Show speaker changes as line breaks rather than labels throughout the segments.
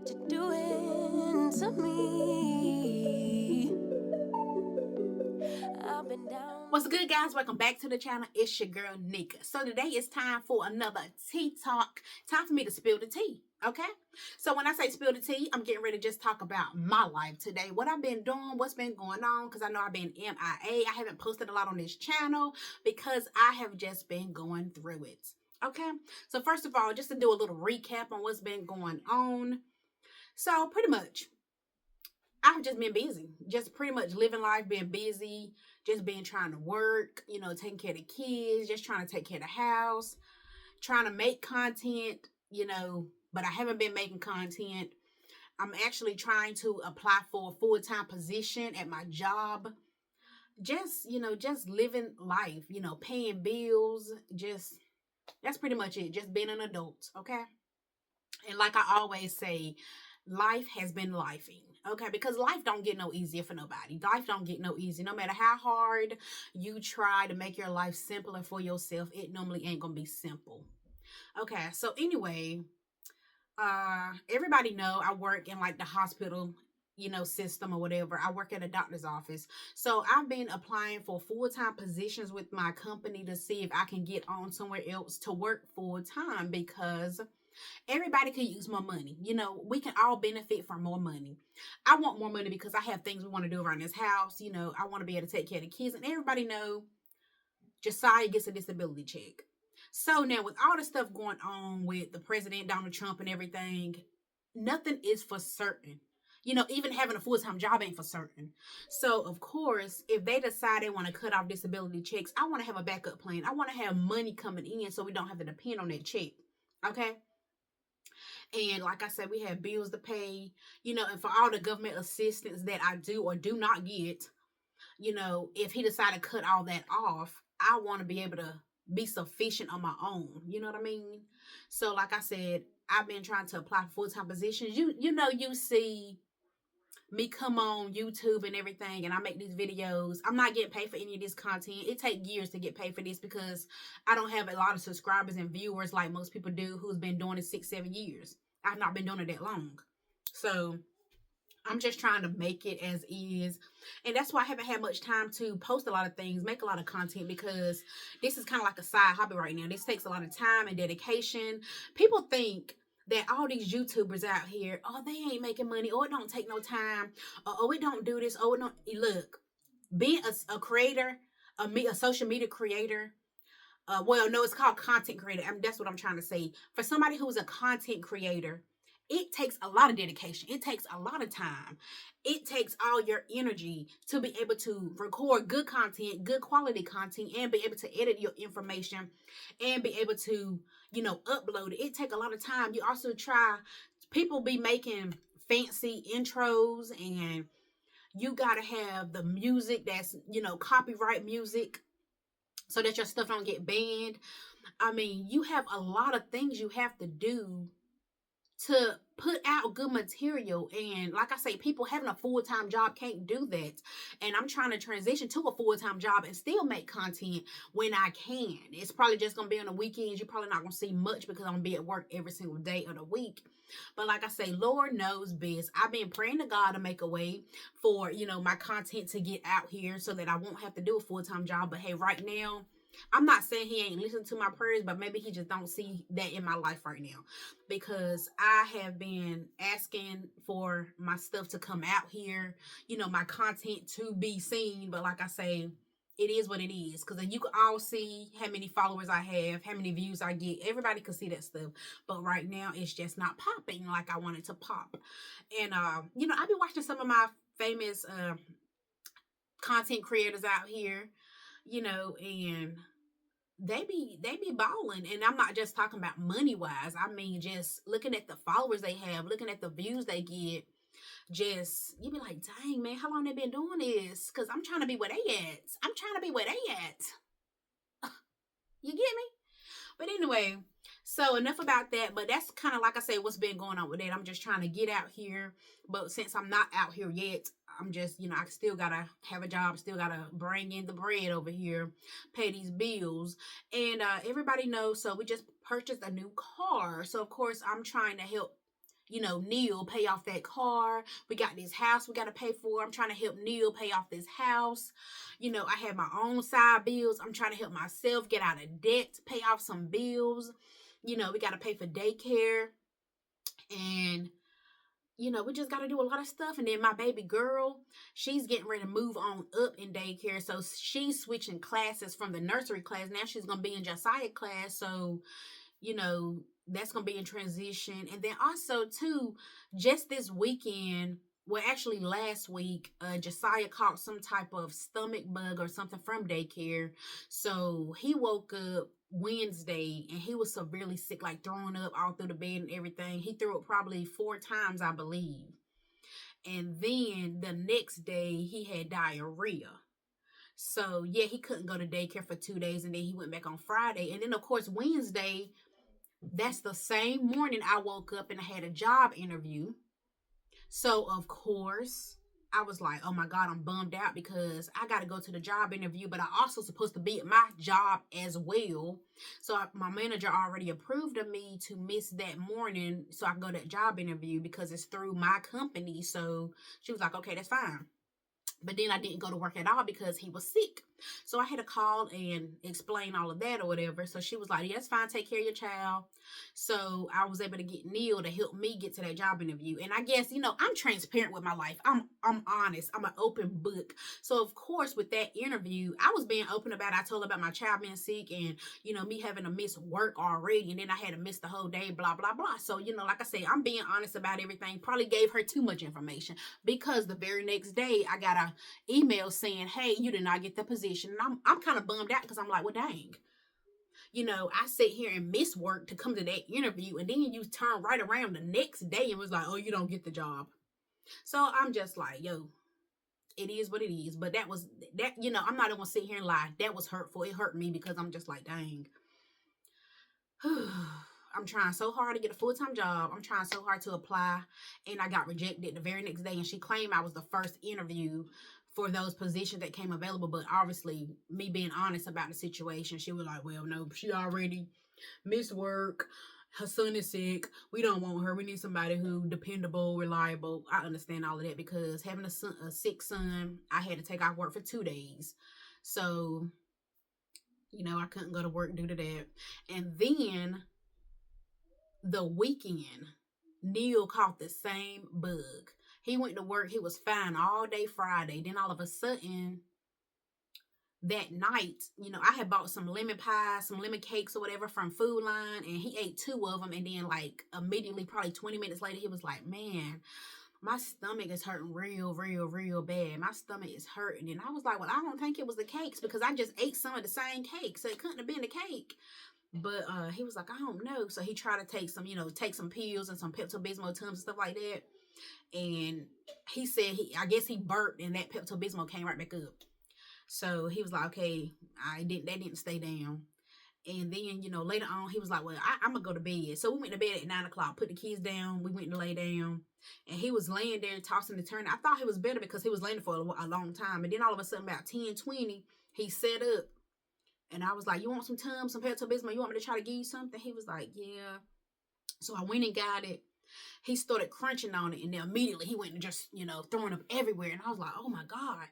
what you're doing to me. I've been down.
What's good, guys? Welcome back to the channel. It's your girl Neka. So today it's time for another tea talk. Time for me to spill the tea. Okay, so when I say spill the tea, I'm getting ready to just talk about my life today, what I've been doing, what's been going on, because I know I've been MIA. I haven't posted a lot on this channel because I have just been going through it. Okay, so first of all, just to do a little recap on what's been going on. So pretty much I've just been busy, just pretty much living life, being busy, just being trying to work, taking care of the kids, just trying to take care of the house, trying to make content, but I haven't been making content. I'm actually trying to apply for a full-time position at my job. Just living life, paying bills, just that's pretty much it. Just being an adult, okay? And like I always say, life has been lifing. Okay, because life don't get no easier for nobody. Life don't get no easy. No matter how hard you try to make your life simpler for yourself, it normally ain't gonna be simple. Okay, so anyway, everybody know I work in like the hospital, system or whatever. I work at a doctor's office. So I've been applying for full-time positions with my company to see if I can get on somewhere else to work full-time because everybody could use more money. We can all benefit from more money. I want more money because I have things we want to do around this house. I want to be able to take care of the kids. And everybody know Josiah gets a disability check. So now with all the stuff going on with the president, Donald Trump and everything, nothing is for certain. Even having a full-time job ain't for certain. So, of course, if they decide they want to cut off disability checks, I want to have a backup plan. I want to have money coming in so we don't have to depend on that check. Okay? And like I said, we have bills to pay, and for all the government assistance that I do or do not get, if he decided to cut all that off, I want to be able to be sufficient on my own. You know what I mean? So like I said, I've been trying to apply for full-time positions. You see me come on YouTube and everything, and I make these videos. I'm not getting paid for any of this content. It takes years to get paid for this because I don't have a lot of subscribers and viewers like most people do who's been doing it 6-7 years. I've not been doing it that long. So I'm just trying to make it as is. And that's why I haven't had much time to post a lot of things, make a lot of content, because this is kind of like a side hobby right now. This takes a lot of time and dedication. People think that all these YouTubers out here, oh, they ain't making money, or it don't take no time, or oh, it don't do this, oh, it don't. Look, being a creator, a social media creator, well, no, it's called content creator. I mean, that's what I'm trying to say. For somebody who's a content creator, it takes a lot of dedication. It takes a lot of time. It takes all your energy to be able to record good content, good quality content, and be able to edit your information and be able to, upload it. It takes a lot of time. You also try, people be making fancy intros, and you got to have the music that's, copyright music so that your stuff don't get banned. I mean, you have a lot of things you have to do to put out good material. And like I say, people having a full-time job can't do that. And I'm trying to transition to a full-time job and still make content when I can. It's probably just going to be on the weekends. You're probably not going to see much because I'm going to be at work every single day of the week. But like I say, Lord knows best. I've been praying to God to make a way for, my content to get out here so that I won't have to do a full-time job. But hey, right now, I'm not saying he ain't listening to my prayers, but maybe he just don't see that in my life right now, because I have been asking for my stuff to come out here, my content to be seen. But like I say, it is what it is, because you can all see how many followers I have, how many views I get. Everybody can see that stuff, but right now it's just not popping like I want it to pop. And I've been watching some of my famous content creators out here, and they be balling. And I'm not just talking about money wise. I mean, just looking at the followers they have, looking at the views they get, just you be like, dang man, how long they been doing this? Because I'm trying to be where they at. I'm trying to be where they at. You get me? But anyway, so enough about that. But that's kind of, like I say, what's been going on with that. I'm just trying to get out here. But since I'm not out here yet, I'm just, I still got to have a job, still got to bring in the bread over here, pay these bills. And everybody knows, so we just purchased a new car. So, of course, I'm trying to help, Neil pay off that car. We got this house we got to pay for. I'm trying to help Neil pay off this house. I had my own side bills. I'm trying to help myself get out of debt, pay off some bills. We got to pay for daycare. And we just got to do a lot of stuff. And then my baby girl, she's getting ready to move on up in daycare. So she's switching classes from the nursery class. Now she's going to be in Josiah class. So, that's going to be in transition. And then also, too, just this weekend, well, actually last week, Josiah caught some type of stomach bug or something from daycare. So he woke up Wednesday and he was severely sick, like throwing up all through the bed and everything. He threw up probably 4 times, I believe. And then the next day he had diarrhea. So yeah, he couldn't go to daycare for 2 days, and then he went back on Friday. And then of course Wednesday, that's the same morning I woke up and I had a job interview. So of course I was like, oh my God, I'm bummed out because I got to go to the job interview, but I also supposed to be at my job as well. So my manager already approved of me to miss that morning so I can go to that job interview because it's through my company. So she was like, okay, that's fine. But then I didn't go to work at all because he was sick. So I had to call and explain all of that or whatever. So she was like, yeah, it's fine. Take care of your child. So I was able to get Neil to help me get to that job interview. And I guess, I'm transparent with my life. I'm honest. I'm an open book. So of course, with that interview, I was being open about it. I told her about my child being sick and, me having to miss work already. And then I had to miss the whole day, blah, blah, blah. So, like I say, I'm being honest about everything. Probably gave her too much information because the very next day I got a email saying, hey, you did not get the position. And I'm kind of bummed out because I'm like, well, dang. I sit here and miss work to come to that interview, and then you turn right around the next day and was like, oh, you don't get the job. So I'm just like, yo, it is what it is. But that was that, I'm not gonna sit here and lie. That was hurtful. It hurt me because I'm just like, dang. I'm trying so hard to get a full-time job. I'm trying so hard to apply, and I got rejected the very next day. And she claimed I was the first interview for those positions that came available. But obviously, me being honest about the situation, she was like, well, no, she already missed work. Her son is sick. We don't want her. We need somebody who dependable, reliable. I understand all of that because having a sick son, I had to take off work for 2 days. So, I couldn't go to work due to that. And then the weekend, Neil caught the same bug. He went to work. He was fine all day Friday. Then all of a sudden, that night, I had bought some lemon pie, some lemon cakes or whatever from Food Line, and he ate 2 of them. And then, like, immediately, probably 20 minutes later, he was like, man, my stomach is hurting real, real, real bad. My stomach is hurting. And I was like, well, I don't think it was the cakes because I just ate some of the same cake. So it couldn't have been the cake. But he was like, I don't know. So he tried to take some pills and some Pepto-Bismol Tums and stuff like that. And he said, I guess he burped and that Pepto-Bismol came right back up. So he was like, okay, that didn't stay down. And then, later on, he was like, well, I'm going to go to bed. So we went to bed at 9 o'clock, put the kids down. We went to lay down. And he was laying there tossing and turning. I thought he was better because he was laying for a long time. And then all of a sudden, about 10:20, he sat up. And I was like, you want some Tums, some Pepto-Bismol? You want me to try to give you something? He was like, yeah. So I went and got it. He started crunching on it. And then immediately he went and just, throwing up everywhere. And I was like, oh my God.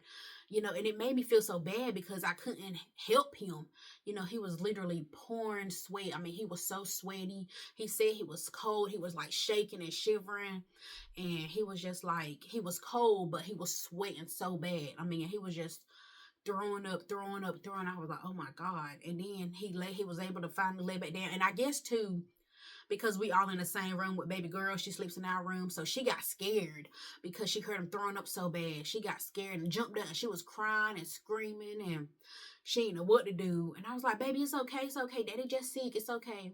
And it made me feel so bad because I couldn't help him. He was literally pouring sweat. I mean, he was so sweaty. He said he was cold. He was like shaking and shivering. And he was just like, he was cold, but he was sweating so bad. I mean, he was just throwing up. I was like, oh my God. And then he was able to finally lay back down. And I guess too, because we all in the same room with baby girl. She sleeps in our room. So she got scared because she heard him throwing up so bad. She got scared and jumped up and she was crying and screaming and she didn't know what to do. And I was like, baby, it's okay. It's okay. Daddy just sick. It's okay.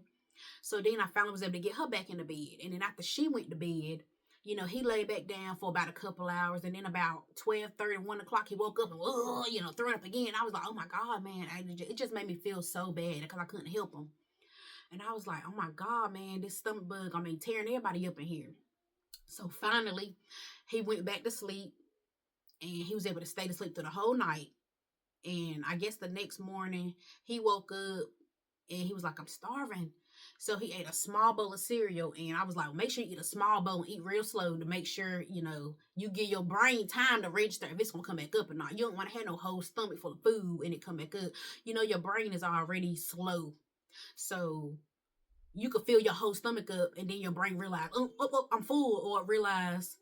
So then I finally was able to get her back in the bed. And then after she went to bed, he lay back down for about a couple hours. And then about 12:30, 1 o'clock, he woke up and, throwing up again. I was like, oh my God, man. It just made me feel so bad because I couldn't help him. And I was like, oh my God, man, this stomach bug, tearing everybody up in here. So finally, he went back to sleep and he was able to stay to sleep through the whole night. And I guess the next morning he woke up and he was like, I'm starving. So he ate a small bowl of cereal, and I was like, well, make sure you eat a small bowl and eat real slow to make sure, you give your brain time to register if it's gonna come back up or not. You don't want to have no whole stomach full of food and it come back up. Your brain is already slow. So you could fill your whole stomach up and then your brain realize, oh, I'm full, or realize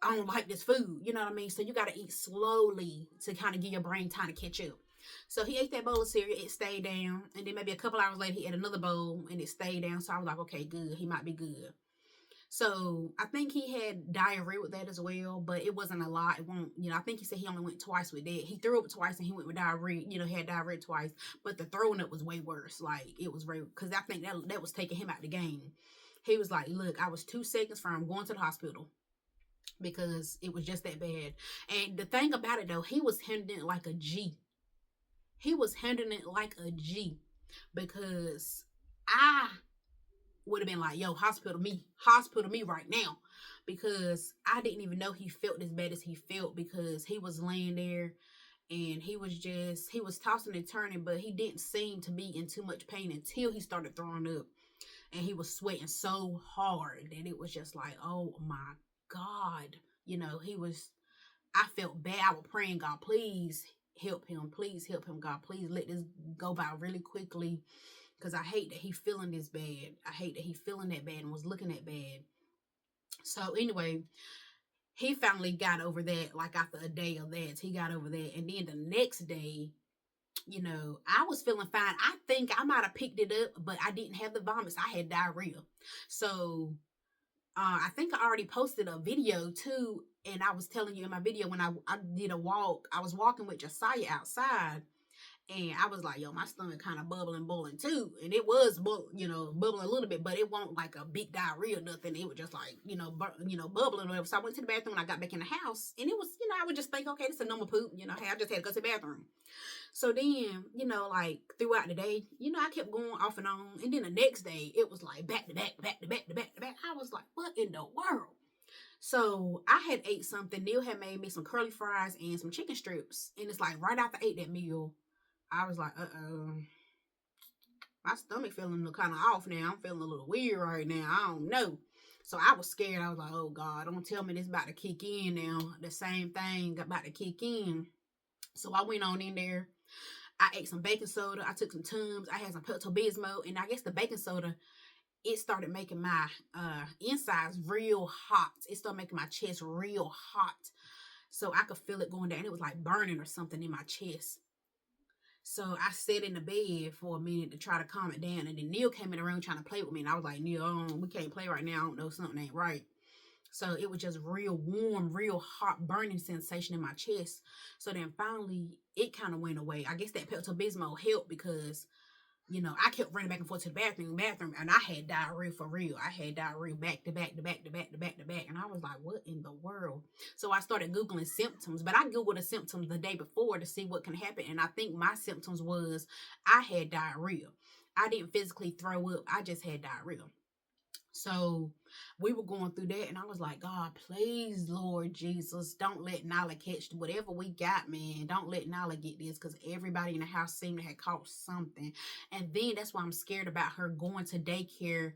I don't like this food. You know what I mean? So you gotta eat slowly to kind of give your brain time to catch up. So he ate that bowl of cereal, it stayed down, and then maybe a couple hours later he ate another bowl and it stayed down. So I was like, okay, good, he might be good. So I think he had diarrhea with that as well, but it wasn't a lot. It won't, I think he said he only went twice with that. He threw up twice and he went with diarrhea, he had diarrhea twice, but the throwing up was way worse. Like it was very, because I think that was taking him out of the game. He was like, look, I was 2 seconds from going to the hospital because it was just that bad. And the thing about it though, he was handling it like a G. He was handling it like a G because I would have been like, yo, hospital me right now. Because I didn't even know he felt as bad as he felt because he was laying there and he was tossing and turning, but he didn't seem to be in too much pain until he started throwing up. And he was sweating so hard that it was just like, oh my God. I felt bad. I was praying, God, please help him. Please help him, God. Please let this go by really quickly. Because I hate that he feeling this bad. I hate that he feeling that bad and was looking that bad. So anyway, he finally got over that, like after a day of that. He got over that. And then the next day, I was feeling fine. I think I might have picked it up, but I didn't have the vomits. I had diarrhea. So I think I already posted a video too. And I was telling you in my video when I did a walk, I was walking with Josiah outside. And I was like, yo, my stomach kind of bubbling, boiling too. And it was, bubbling a little bit, but it wasn't like a big diarrhea or nothing. It was just like, bubbling or whatever. So I went to the bathroom when I got back in the house. And it was, I would just think, okay, this is a normal poop. Hey, I just had to go to the bathroom. So then, like throughout the day, I kept going off and on. And then the next day, it was like back to back, back to back to back to back. I was like, what in the world? So I had ate something. Neil had made me some curly fries and some chicken strips. And it's like right after I ate that meal, I was like, my stomach feeling kind of off now. I'm feeling a little weird right now. I don't know. So I was scared. I was like, oh God, don't tell me this about to kick in now. The same thing about to kick in. So I went on in there. I ate some baking soda. I took some Tums. I had some Pepto-Bismol. And I guess the baking soda, it started making my insides real hot. It started making my chest real hot. So I could feel it going down. It was like burning or something in my chest. So I sat in the bed for a minute to try to calm it down. And then Neil came in the room trying to play with me. And I was like, Neil, we can't play right now. I don't know, something ain't right. So it was just real warm, real hot burning sensation in my chest. So then finally it kind of went away. I guess that Pepto-Bismol helped because I kept running back and forth to the bathroom, and I had diarrhea for real. I had diarrhea back to back to back to back to back to back. And I was like, what in the world? So I started Googling symptoms, but I Googled the symptoms the day before to see what can happen. And I think my symptoms was I had diarrhea. I didn't physically throw up. I just had diarrhea. So we were going through that, and I was like, God, please, Lord Jesus, don't let Nala catch whatever we got, man. Don't let Nala get this, because everybody in the house seemed to have caught something. And then that's why I'm scared about her going to daycare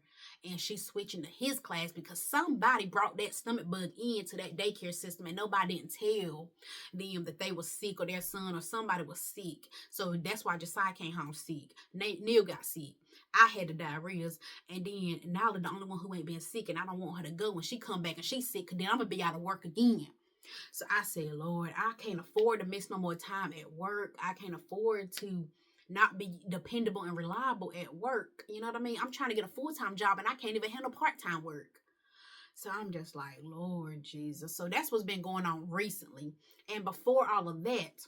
and she's switching to his class, because somebody brought that stomach bug into that daycare system and nobody didn't tell them that they were sick, or their son or somebody was sick. So that's why Josiah came home sick. Neil got sick. I had the diarrheas, and then Nala the only one who ain't been sick, and I don't want her to go when she come back and she's sick, because then I'm gonna be out of work again. So I said, Lord, I can't afford to miss no more time at work. I can't afford to not be dependable and reliable at work. You know what I mean? I'm trying to get a full-time job and I can't even handle part-time work. So I'm just like, Lord Jesus. So that's what's been going on recently. And before all of that,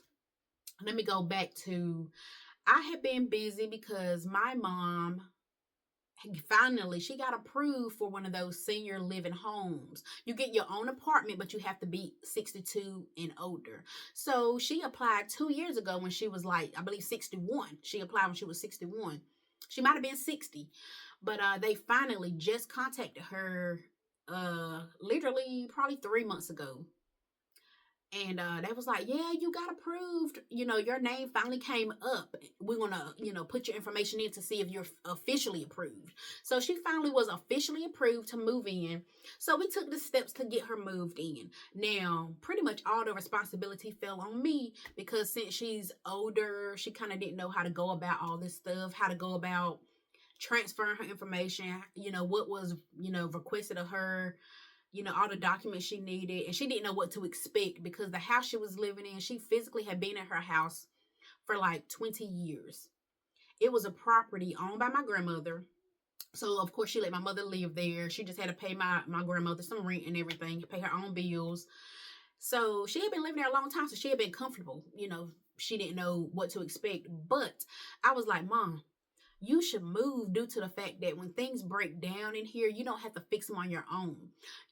let me go back to, I have been busy because my mom, finally, she got approved for one of those senior living homes. You get your own apartment, but you have to be 62 and older. So she applied 2 years ago when she was like, I believe 61. She applied when she was 61. She might have been 60. But they finally just contacted her literally probably 3 months ago. And they was like, yeah, you got approved. Your name finally came up. We're going to, put your information in to see if you're officially approved. So she finally was officially approved to move in. So we took the steps to get her moved in. Now, pretty much all the responsibility fell on me because since she's older, she kind of didn't know how to go about all this stuff, how to go about transferring her information, what was, requested of her, all the documents she needed. And she didn't know what to expect because the house she was living in, she physically had been in her house for like 20 years. It was a property owned by my grandmother. So, of course, she let my mother live there. She just had to pay my grandmother some rent and everything, pay her own bills. So, she had been living there a long time, so she had been comfortable. She didn't know what to expect. But I was like, Mom, you should move due to the fact that when things break down in here, you don't have to fix them on your own.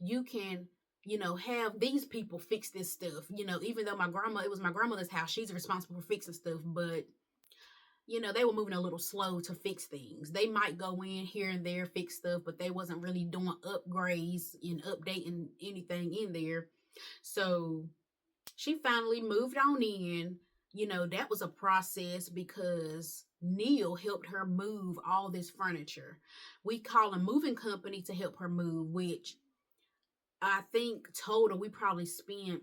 You can, have these people fix this stuff. Even though it was my grandmother's house, she's responsible for fixing stuff, but they were moving a little slow to fix things. They might go in here and there, fix stuff, but they wasn't really doing upgrades and updating anything in there. So she finally moved on in. That was a process because Neil helped her move all this furniture. We call a moving company to help her move, which I think total we probably spent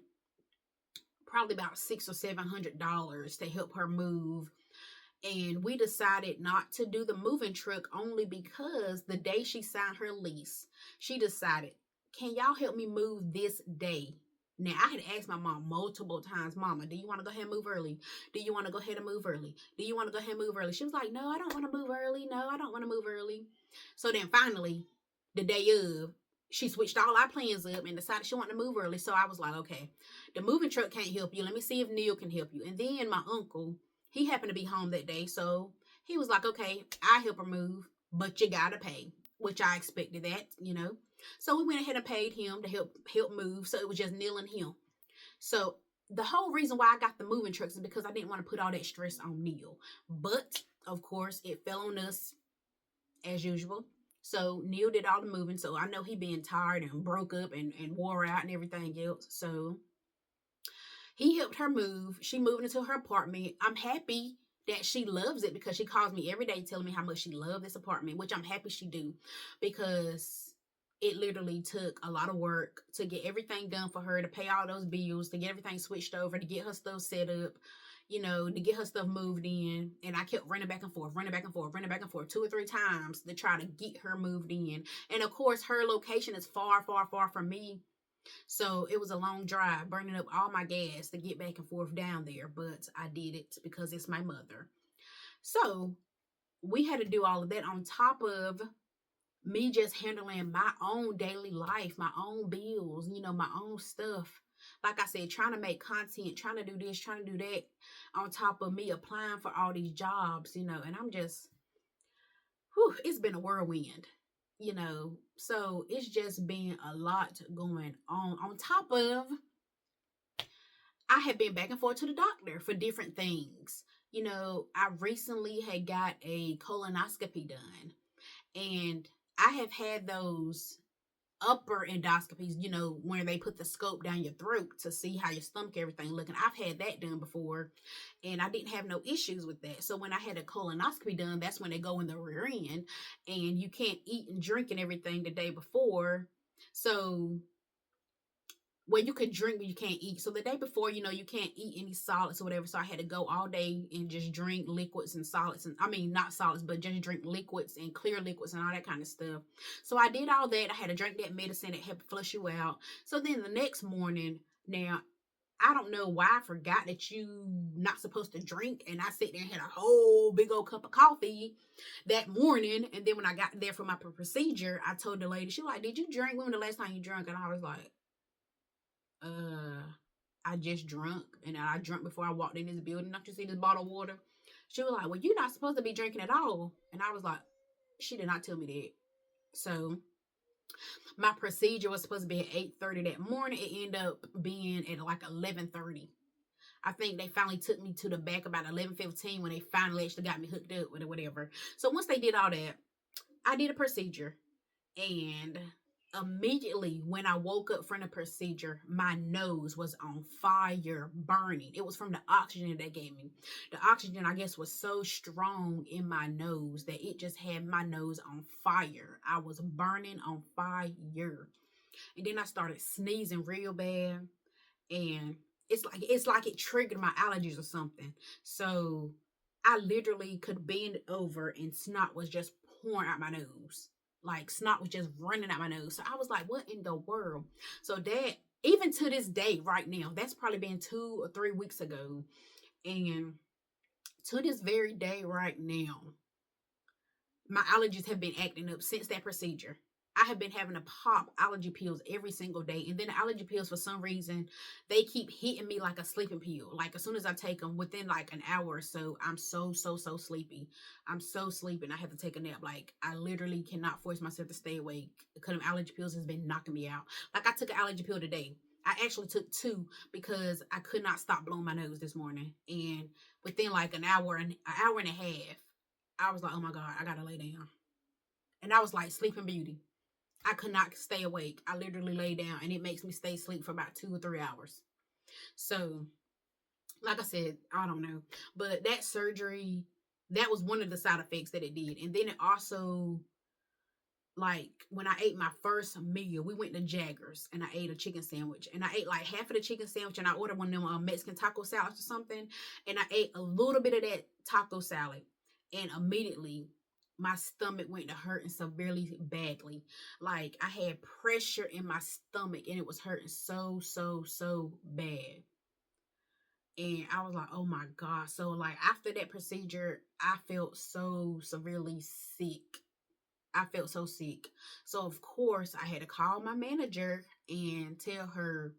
probably about $600 or $700 to help her move. And we decided not to do the moving truck only because the day she signed her lease, she decided, can y'all help me move this day? Now, I had asked my mom multiple times, Mama, do you want to go ahead and move early? Do you want to go ahead and move early? Do you want to go ahead and move early? She was like, no, I don't want to move early. No, I don't want to move early. So then finally, the day of, she switched all our plans up and decided she wanted to move early. So I was like, okay, the moving truck can't help you. Let me see if Neil can help you. And then my uncle, he happened to be home that day. So he was like, okay, I help her move, but you got to pay, which I expected that. So we went ahead and paid him to help move. So it was just Neil and him. So the whole reason why I got the moving trucks is because I didn't want to put all that stress on Neil. But of course, it fell on us as usual. So Neil did all the moving. So I know he being tired and broke up and wore out and everything else. So he helped her move. She moved into her apartment. I'm happy that she loves it because she calls me every day telling me how much she loved this apartment, which I'm happy she do because it literally took a lot of work to get everything done for her, to pay all those bills, to get everything switched over, to get her stuff set up, to get her stuff moved in. And I kept running back and forth, running back and forth, running back and forth 2 or 3 times to try to get her moved in. And of course, her location is far, far, far from me. So it was a long drive, burning up all my gas to get back and forth down there. But I did it because it's my mother. So we had to do all of that on top of me just handling my own daily life, my own bills, my own stuff. Like I said, trying to make content, trying to do this, trying to do that, on top of me applying for all these jobs, and I'm just, it's been a whirlwind, So it's just been a lot going on. On top of, I have been back and forth to the doctor for different things. I recently had got a colonoscopy done, and I have had those upper endoscopies, where they put the scope down your throat to see how your stomach, everything looking. I've had that done before, and I didn't have no issues with that. So when I had a colonoscopy done, that's when they go in the rear end, and you can't eat and drink and everything the day before. So, well, you can drink, but you can't eat. So the day before, you can't eat any solids or whatever. So I had to go all day and just drink liquids and solids. And I mean, not solids, but just drink liquids and clear liquids and all that kind of stuff. So I did all that. I had to drink that medicine that helped flush you out. So then the next morning, now, I don't know why I forgot that you not supposed to drink. And I sat there and had a whole big old cup of coffee that morning. And then when I got there for my procedure, I told the lady, she was like, did you drink? When was the last time you drank? And I was like, I just drunk, and I drank before I walked in this building. Don't you see this bottle of water? She was like, well, you're not supposed to be drinking at all. And I was like, she did not tell me that. So my procedure was supposed to be at 8:30 that morning. It ended up being at like 11:30. I think they finally took me to the back about 11:15 when they finally actually got me hooked up with it, whatever. So once they did all that, I did a procedure, and Immediately when I woke up from the procedure, my nose was on fire, burning. It was from the oxygen they gave me. The oxygen, I guess, was so strong in my nose that it just had my nose on fire. I was burning on fire. And then I started sneezing real bad. And it's like it triggered my allergies or something. So I literally could bend over and snot was just pouring out my nose. Like snot was just running out my nose. So I was like, what in the world? So that even to this day, right now, that's probably been 2 or 3 weeks ago. And to this very day right now, my allergies have been acting up since that procedure. I have been having to pop allergy pills every single day. And then the allergy pills, for some reason, they keep hitting me like a sleeping pill. Like as soon as I take them, within like an hour or so, I'm so sleepy. I'm so sleepy and I have to take a nap. Like I literally cannot force myself to stay awake because allergy pills has been knocking me out. Like I took an allergy pill today. I actually took two because I could not stop blowing my nose this morning. And within like an hour and a half, I was like, oh my God, I gotta lay down. And I was like Sleeping Beauty. I could not stay awake. I literally lay down and it makes me stay asleep for about 2 or 3 hours. So, like I said, I don't know. But that surgery, that was one of the side effects that it did. And then it also, like, when I ate my first meal, we went to Jaggers and I ate a chicken sandwich. And I ate like half of the chicken sandwich and I ordered one of them Mexican taco salads or something. And I ate a little bit of that taco salad. And immediately my stomach went to hurting severely badly. Like I had pressure in my stomach and it was hurting so bad. And I was like, oh my God. So like after that procedure, I felt so severely sick. I felt so sick. So of course I had to call my manager and tell her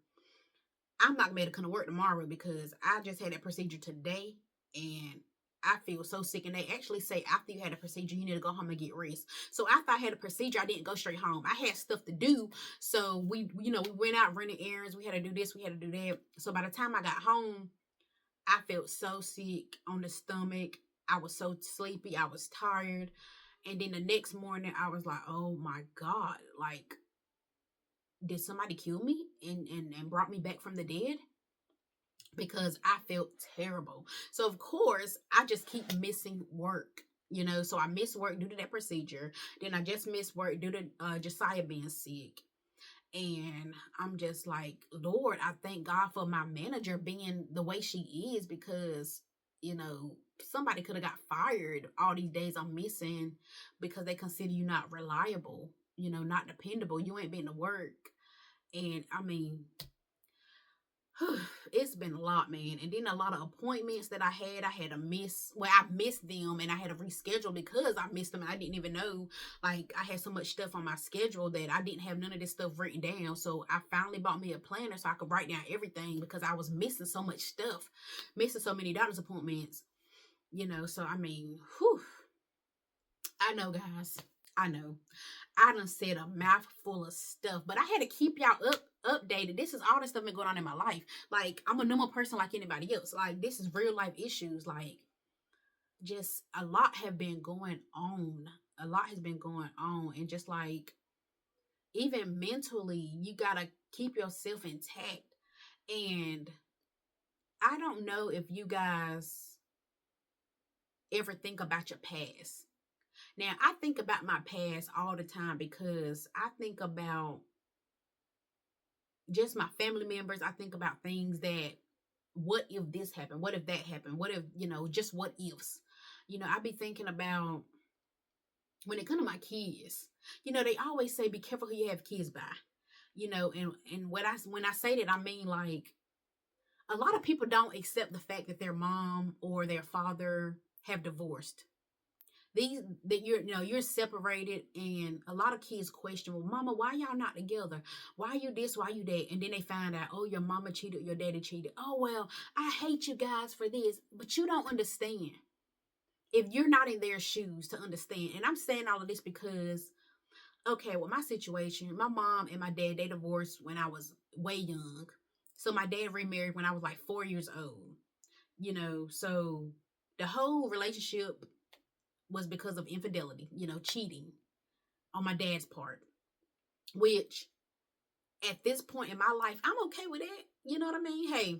I'm not gonna be able to come to work tomorrow because I just had that procedure today and I feel so sick. And they actually say after you had a procedure, you need to go home and get rest. So after I had a procedure, I didn't go straight home. I had stuff to do. So we went out running errands. We had to do this, we had to do that. So by the time I got home, I felt so sick on the stomach. I was so sleepy. I was tired. And then the next morning, I was like, oh my God, like, did somebody kill me and brought me back from the dead? Because I felt terrible. So of course, I just keep missing work. So I missed work due to that procedure. Then I just missed work due to Josiah being sick. And I'm just like, Lord, I thank God for my manager being the way she is because, somebody could have got fired all these days I'm missing because they consider you not reliable, not dependable. You ain't been to work. And I mean, it's been a lot, man. And then a lot of appointments that I had to miss. Well, I missed them and I had to reschedule because I missed them and I didn't even know. Like, I had so much stuff on my schedule that I didn't have none of this stuff written down. So I finally bought me a planner so I could write down everything because I was missing so much stuff, missing so many doctor's appointments. So I mean, whew, I know, guys. I know. I done said a mouthful of stuff, but I had to keep y'all updated. This is all the stuff been going on in my life. Like I'm a normal person like anybody else. Like this is real life issues. Like just a lot have been going on. A lot has been going on, and just like even mentally, you gotta keep yourself intact. And I don't know if you guys ever think about your past. Now, I think about my past all the time because I think about just my family members. I think about things that, what if this happened? What if that happened? What if, just what ifs? I be thinking about when it comes to my kids, they always say be careful who you have kids by. And when I say that, I mean like a lot of people don't accept the fact that their mom or their father have divorced. These that you're separated, and a lot of kids question, well, mama, why y'all not together? Why you this, why you that? And then they find out, oh, your mama cheated, your daddy cheated. Oh, well, I hate you guys for this. But you don't understand if you're not in their shoes to understand. And I'm saying all of this because, okay, well, my situation, my mom and my dad, they divorced when I was way young. So my dad remarried when I was like 4 years old. So the whole relationship was because of infidelity, cheating on my dad's part. which at this point in my life, I'm okay with it. You know what I mean? Hey,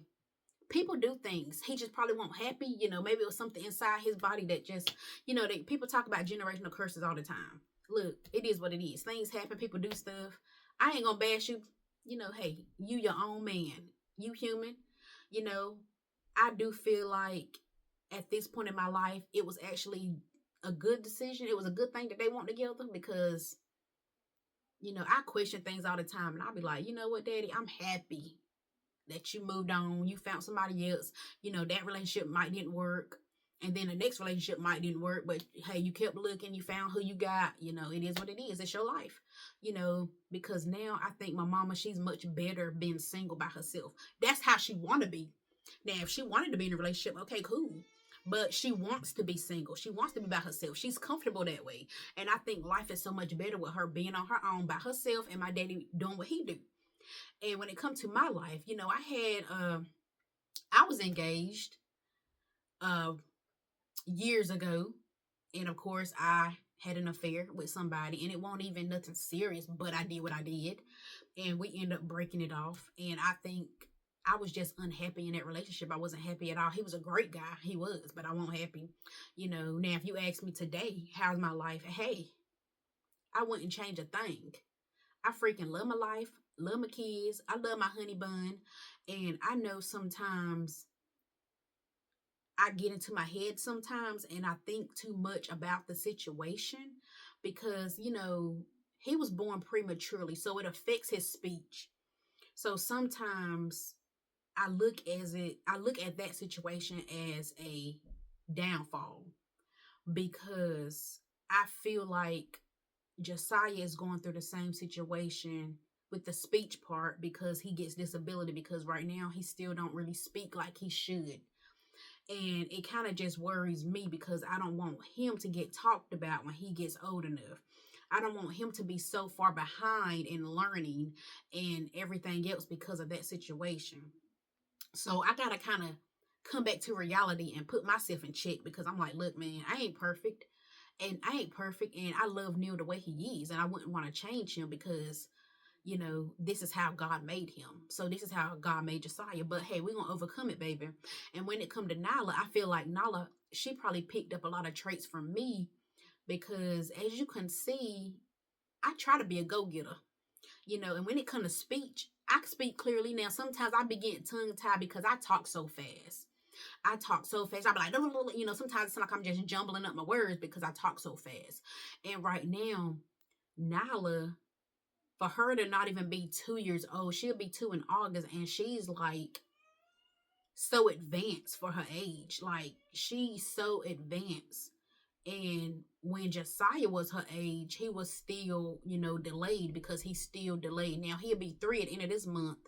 people do things. He just probably won't happy. Maybe it was something inside his body that just, people talk about generational curses all the time. Look, it is what it is. Things happen. People do stuff. I ain't gonna bash you. Hey, you your own man. You human. You know, I do feel like at this point in my life, it was actually a good decision. It was a good thing that they want together because, I question things all the time and I'll be like, you know what, Daddy, I'm happy that you moved on, you found somebody else, that relationship might didn't work. And then the next relationship might didn't work, but hey, you kept looking, you found who you got, it is what it is. It's your life, because now I think my mama, she's much better being single by herself. That's how she want to be. Now, if she wanted to be in a relationship, okay, cool. But she wants to be single. She wants to be by herself. She's comfortable that way. And I think life is so much better with her being on her own by herself and my daddy doing what he do. And when it comes to my life, I was engaged uh years ago, and of course I had an affair with somebody, and it wasn't even nothing serious, but I did what I did, and we ended up breaking it off. And I think I was just unhappy in that relationship. I wasn't happy at all. He was a great guy, he was, but I wasn't happy. Now if you ask me today, how's my life? Hey, I wouldn't change a thing. I freaking love my life, love my kids, I love my honey bun. And I know sometimes I get into my head sometimes and I think too much about the situation because, he was born prematurely, so it affects his speech. So sometimes I look at that situation as a downfall because I feel like Josiah is going through the same situation with the speech part because he gets disability because right now he still don't really speak like he should. And it kind of just worries me because I don't want him to get talked about when he gets old enough. I don't want him to be so far behind in learning and everything else because of that situation. So I got to kind of come back to reality and put myself in check because I'm like, look, man, I ain't perfect. And I ain't perfect. And I love Neil the way he is. And I wouldn't want to change him because this is how God made him. So this is how God made Josiah. But hey, we're going to overcome it, baby. And when it come to Nala, I feel like Nala, she probably picked up a lot of traits from me because as you can see, I try to be a go-getter, and when it comes to speech, I can speak clearly. Now, sometimes I be getting tongue-tied because I talk so fast. I talk so fast. I be like, sometimes it's like I'm just jumbling up my words because I talk so fast. And right now, Nala, for her to not even be 2 years old, she'll be 2 in August, and she's like so advanced for her age. Like she's so advanced. And when Josiah was her age, he was still, delayed because he's still delayed. Now he'll be 3 at the end of this month,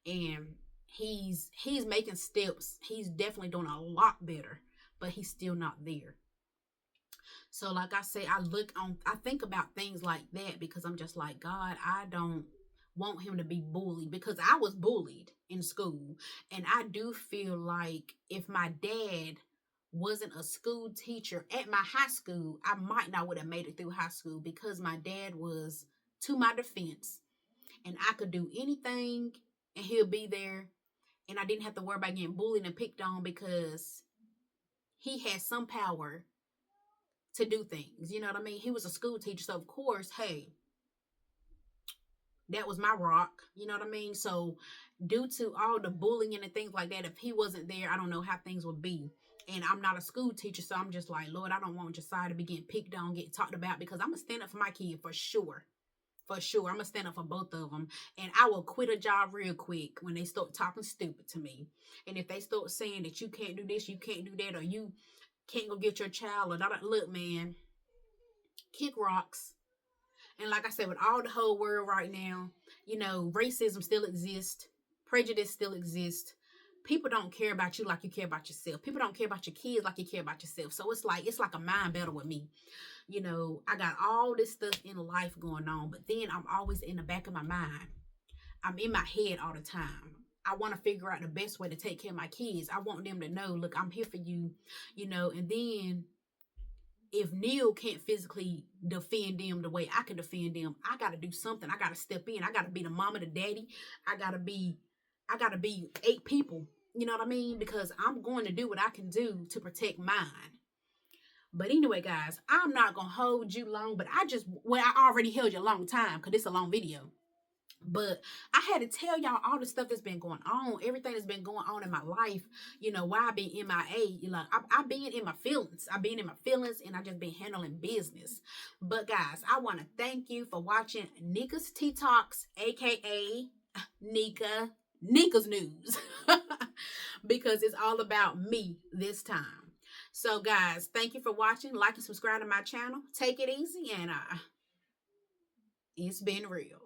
and he's making steps. He's definitely doing a lot better, but he's still not there. So like I say, I think about things like that because I'm just like, God, I don't want him to be bullied because I was bullied in school. And I do feel like if my dad wasn't a school teacher at my high school, I might not would have made it through high school because my dad was to my defense and I could do anything and he'll be there, and I didn't have to worry about getting bullied and picked on because he had some power to do things. You know what I mean? He was a school teacher, so of course, hey, that was my rock. You know what I mean? So due to all the bullying and things like that, if he wasn't there, I don't know how things would be. And I'm not a school teacher, so I'm just like, Lord, I don't want Josiah to be getting picked on, get talked about, because I'm gonna stand up for my kid for sure. For sure. I'm gonna stand up for both of them. And I will quit a job real quick when they start talking stupid to me. And if they start saying that you can't do this, you can't do that, or you can't go get your child, or that, look, man, kick rocks. And like I said, with all the whole world right now, racism still exists, prejudice still exists. People don't care about you like you care about yourself. People don't care about your kids like you care about yourself. So it's like a mind battle with me. I got all this stuff in life going on, but then I'm always in the back of my mind. I'm in my head all the time. I want to figure out the best way to take care of my kids. I want them to know, look, I'm here for you, and then if Neil can't physically defend them the way I can defend them, I gotta do something. I gotta step in. I gotta be the mama, the daddy. I gotta be 8 people. You know what I mean? Because I'm going to do what I can do to protect mine. But anyway, guys, I'm not gonna hold you long, but I already held you a long time because it's a long video. But I had to tell y'all all the stuff that's been going on, everything that's been going on in my life, why I've been MIA. I've been in my feelings. I've been in my feelings and I just been handling business. But guys, I want to thank you for watching Neka's Tea Talks, aka Neka's News. Because it's all about me this time. So guys, thank you for watching. Like and subscribe to my channel. Take it easy, and it's been real.